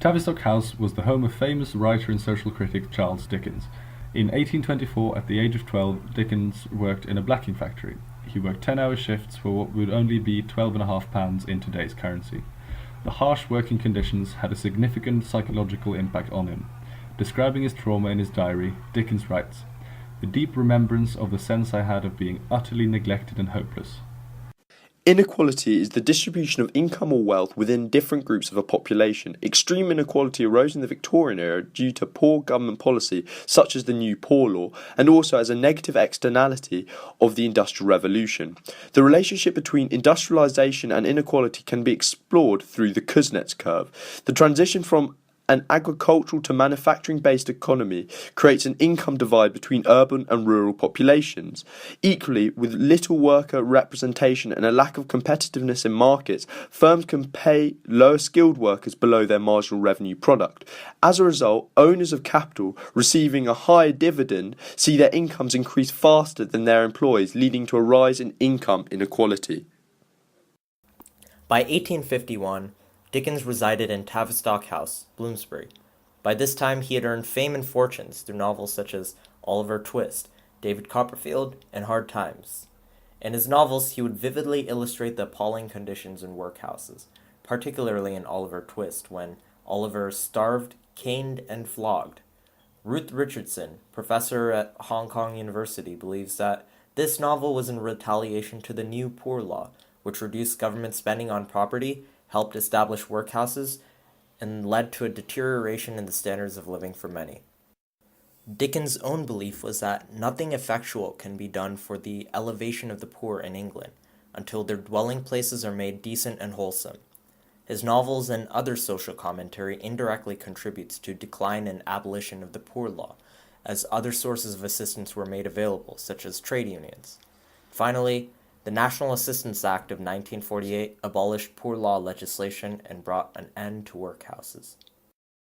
Tavistock House was the home of famous writer and social critic Charles Dickens. In 1824, at the age of 12, Dickens worked in a blacking factory. He worked 10-hour shifts for what would only be £12.50 in today's currency. The harsh working conditions had a significant psychological impact on him. Describing his trauma in his diary, Dickens writes, "The deep remembrance of the sense I had of being utterly neglected and hopeless." Inequality is the distribution of income or wealth within different groups of a population. Extreme inequality arose in the Victorian era due to poor government policy, such as the New Poor Law, and also as a negative externality of the Industrial Revolution. The relationship between industrialisation and inequality can be explored through the Kuznets curve. The transition from an agricultural to manufacturing-based economy creates an income divide between urban and rural populations. Equally, with little worker representation and a lack of competitiveness in markets, firms can pay lower-skilled workers below their marginal revenue product. As a result, owners of capital receiving a higher dividend see their incomes increase faster than their employees, leading to a rise in income inequality. By 1851, Dickens resided in Tavistock House, Bloomsbury. By this time, he had earned fame and fortunes through novels such as Oliver Twist, David Copperfield, and Hard Times. In his novels, he would vividly illustrate the appalling conditions in workhouses, particularly in Oliver Twist, when Oliver is starved, caned, and flogged. Ruth Richardson, professor at Hong Kong University, believes that this novel was in retaliation to the New Poor Law, which reduced government spending on property, helped establish workhouses, and led to a deterioration in the standards of living for many. Dickens' own belief was that nothing effectual can be done for the elevation of the poor in England until their dwelling places are made decent and wholesome. His novels and other social commentary indirectly contributes to decline and abolition of the poor law, as other sources of assistance were made available, such as trade unions. Finally, the National Assistance Act of 1948 abolished poor law legislation and brought an end to workhouses.